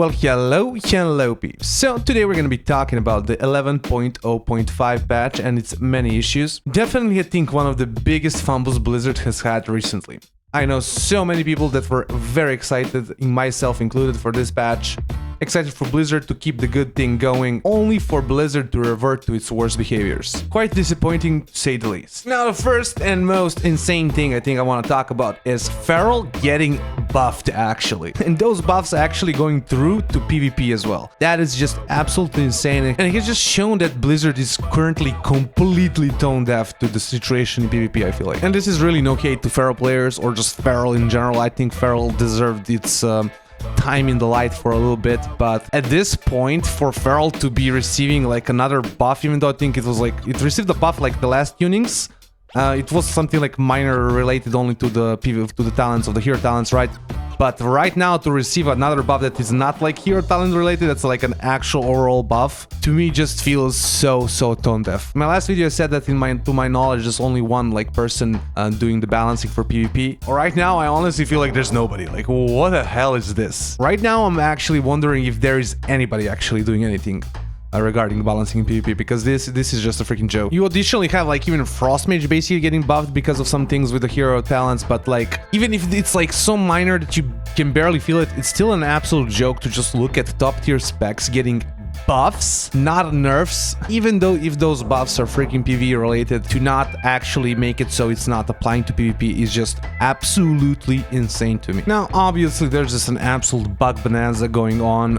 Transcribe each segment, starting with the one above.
Well, hello peeps. So today we're gonna be talking about the 11.0.5 patch and its many issues. Definitely I think one of the biggest fumbles Blizzard has had recently. I know so many people that were very excited, myself included, for this patch. Excited for Blizzard to keep the good thing going, only for Blizzard to revert to its worst behaviors. Quite disappointing, to say the least. Now, the first and most insane thing I think I want to talk about is Feral getting buffed, actually. And those buffs actually going through to PvP as well. That is just absolutely insane. And it has just shown that Blizzard is currently completely tone deaf to the situation in PvP, I feel like. And this is really no hate to Feral players or just Feral in general. I think Feral deserved its time in the light for a little bit, but at this point for Feral to be receiving like another buff, even though I think it was like it received the buff like the last tunings, it was something like minor related only to the talents of the hero talents, right? But right now to receive another buff that is not like hero talent related, that's like an actual overall buff, to me just feels so tone deaf. In my last video I said that to my knowledge there's only one like person doing the balancing for PvP. Right now I honestly feel like there's nobody. Like, what the hell is this? Right now I'm actually wondering if there is anybody actually doing anything regarding balancing in PvP, because this is just a freaking joke. You additionally have like even Frost Mage basically getting buffed because of some things with the hero talents, but like even if it's like so minor that you can barely feel it, it's still an absolute joke to just look at top tier specs getting buffs, not nerfs, even though if those buffs are freaking PvE related, to not actually make it so it's not applying to PvP is just absolutely insane to me. Now, obviously, there's just an absolute bug bonanza going on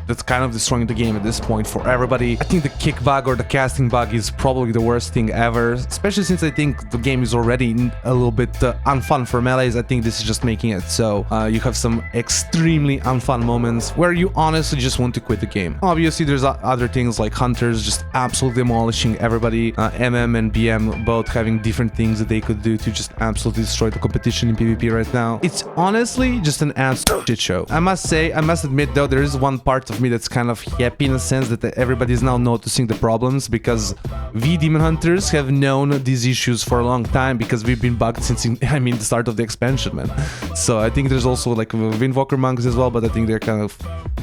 that's kind of destroying the game at this point for everybody. I think the kick bug or the casting bug is probably the worst thing ever, especially since I think the game is already a little bit unfun for melees. I think this is just making it so you have some extremely unfun moments where you honestly just want to quit the game. Obviously, there's other things like Hunters just absolutely demolishing everybody, MM and BM both having different things that they could do to just absolutely destroy the competition in PvP right now. It's honestly just an absolute shit show. I must admit though, there is one part of me that's kind of happy in a sense that everybody's now noticing the problems, because we Demon Hunters have known these issues for a long time because we've been bugged since, the start of the expansion, man. So I think there's also like Windwalker monks as well, but I think they're kind of,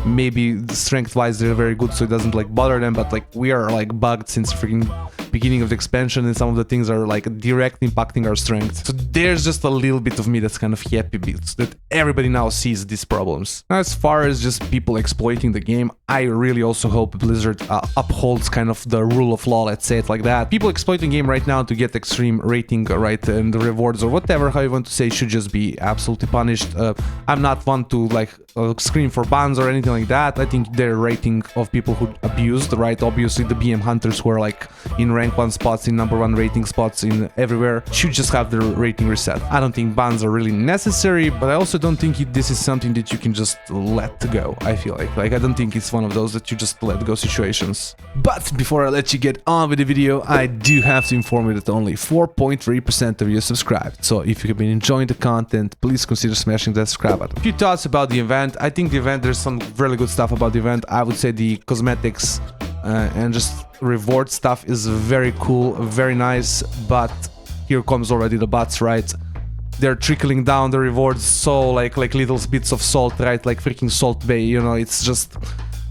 maybe strength-wise they're very good, so it doesn't like bother them, but like we are like bugged since freaking beginning of the expansion, and some of the things are like directly impacting our strength. So there's just a little bit of me that's kind of happy that everybody now sees these problems. Now, as far as just people exploiting the game, I really also hope Blizzard upholds kind of the rule of law, let's say it like that. People exploiting the game right now to get extreme rating, right, and the rewards or whatever, how you want to say, should just be absolutely punished. I'm not one to like scream for bans or anything like that. I think their rating of people who abused, right, obviously the BM Hunters who are like in rank 1 spots, in number 1 rating spots in everywhere, should just have their rating reset. I don't think bans are really necessary, but I also don't think this is something that you can just let go. I feel like I don't think it's one of those that you just let go situations. But before I let you get on with the video, I do have to inform you that only 4.3% of you subscribed. So if you have been enjoying the content, please consider smashing that subscribe button. A few thoughts about the event. I think the event, there's some really good stuff about the event. I would say the cosmetics and just reward stuff is very cool, very nice, but here comes already the buts, right? They're trickling down the rewards so like little bits of salt, right? Like freaking Salt Bay, you know, it's just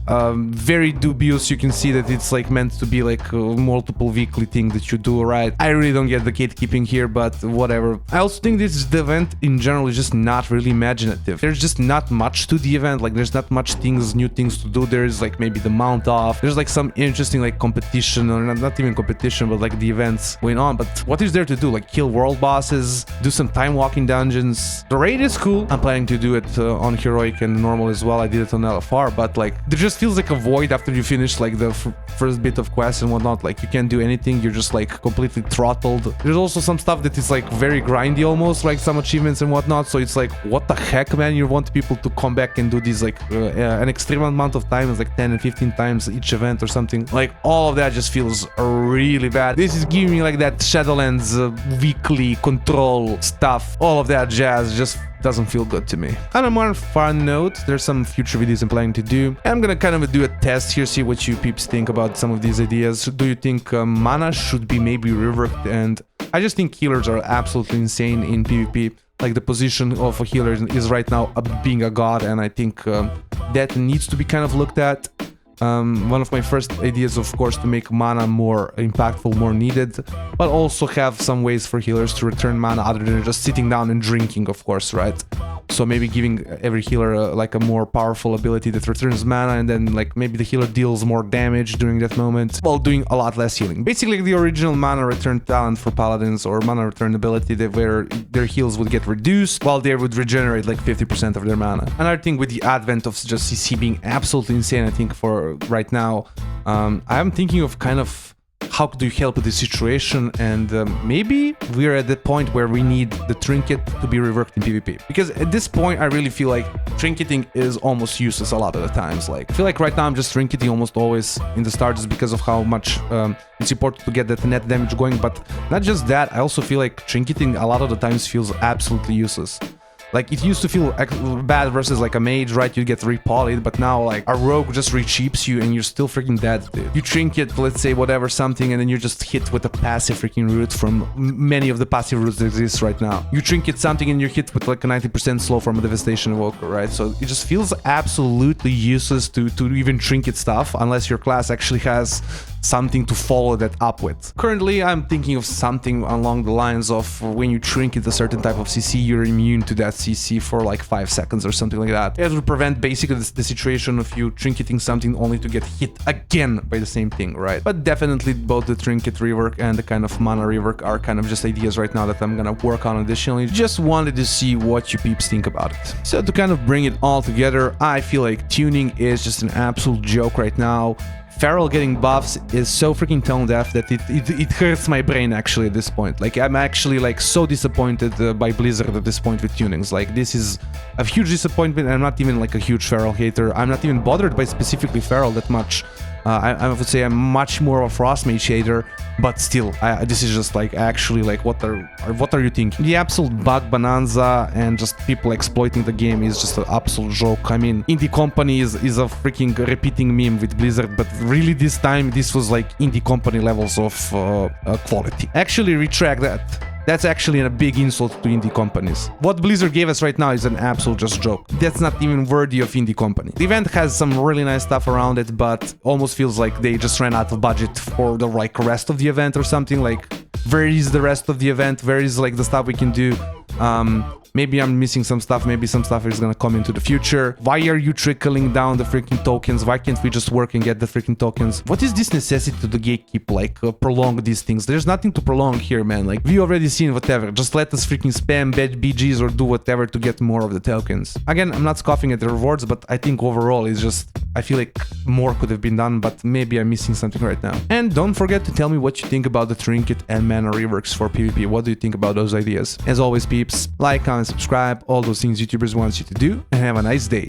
very dubious. You can see that it's like meant to be like a multiple weekly thing that you do, right? I really don't get the gatekeeping here, but whatever. I also think the event in general is just not really imaginative. There's just not much to the event. Like there's not much new things to do. There's like maybe the mount off, there's like some interesting like competition, or not even competition, but like the events going on. But what is there to do? Like kill world bosses, do some time walking dungeons. The raid is cool. I'm planning to do it on heroic and normal as well. I did it on LFR, but like there just feels like a void after you finish like the first bit of quests and whatnot. Like you can't do anything, you're just like completely throttled. There's also some stuff that is like very grindy almost, like some achievements and whatnot, so it's like, what the heck, man? You want people to come back and do these like an extreme amount of times, like 10 and 15 times each event or something. Like all of that just feels really bad. This is giving me like that Shadowlands weekly control stuff. All of that jazz just doesn't feel good to me. On a more fun note, there's some future videos I'm planning to do. I'm gonna kind of do a test here, see what you peeps think about some of these ideas. Do you think mana should be maybe reworked? And I just think healers are absolutely insane in PvP. like the position of a healer is right now being a god, and I think that needs to be kind of looked at. One of my first ideas, of course, to make mana more impactful, more needed, but also have some ways for healers to return mana other than just sitting down and drinking, of course, right? So maybe giving every healer like a more powerful ability that returns mana, and then like maybe the healer deals more damage during that moment while doing a lot less healing. Basically the original mana return talent for paladins, or mana return ability, that where their heals would get reduced while they would regenerate like 50% of their mana. Another thing with the advent of just CC being absolutely insane, I think for right now, I'm thinking of kind of how do you help with the situation, and maybe we're at the point where we need the trinket to be reworked in PvP. Because at this point, I really feel like trinketing is almost useless a lot of the times. Like, I feel like right now I'm just trinketing almost always in the start just because of how much it's important to get that net damage going. But not just that, I also feel like trinketing a lot of the times feels absolutely useless. Like, it used to feel bad versus like a mage, right? You get repolyed, but now like a rogue just re-cheaps you and you're still freaking dead, dude. You trinket, let's say whatever something, and then you're just hit with a passive freaking root from many of the passive roots that exist right now. You trinket something and you're hit with like a 90% slow from a devastation evoker, right? So it just feels absolutely useless to even trinket stuff unless your class actually has something to follow that up with. Currently, I'm thinking of something along the lines of when you trinket a certain type of CC, you're immune to that CC for like 5 seconds or something like that. It would prevent basically the situation of you trinketing something only to get hit again by the same thing, right? But definitely both the trinket rework and the kind of mana rework are kind of just ideas right now that I'm gonna work on additionally. Just wanted to see what you peeps think about it. So to kind of bring it all together, I feel like tuning is just an absolute joke right now. Feral getting buffs is so freaking tone deaf that it hurts my brain actually at this point. Like, I'm actually like so disappointed by Blizzard at this point with tunings. Like, this is a huge disappointment. I'm not even like a huge Feral hater. I'm not even bothered by specifically Feral that much. I would say I'm much more of a Frost Mage hater, but still, this is just like actually like what are you thinking? The absolute bug bonanza and just people exploiting the game is just an absolute joke. I mean, Indie Company is a freaking repeating meme with Blizzard, but really this time this was like Indie Company levels of quality. Actually, retract that. That's actually a big insult to indie companies. What Blizzard gave us right now is an absolute just joke. That's not even worthy of indie company. The event has some really nice stuff around it, but almost feels like they just ran out of budget for the like rest of the event or something. Like, where is the rest of the event? Where is like the stuff we can do? Maybe I'm missing some stuff, maybe some stuff is gonna come into the future. Why are you trickling down the freaking tokens? Why can't we just work and get the freaking tokens? What is this necessity to the gatekeep, like, prolong these things? There's nothing to prolong here, man. Like, we already seen whatever. Just let us freaking spam bad BGs or do whatever to get more of the tokens. Again, I'm not scoffing at the rewards, but I think overall it's just, I feel like more could have been done, but maybe I'm missing something right now. And don't forget to tell me what you think about the trinket and mana reworks for PvP. What do you think about those ideas? As always, peeps, like, comment, subscribe, all those things YouTubers want you to do, and have a nice day.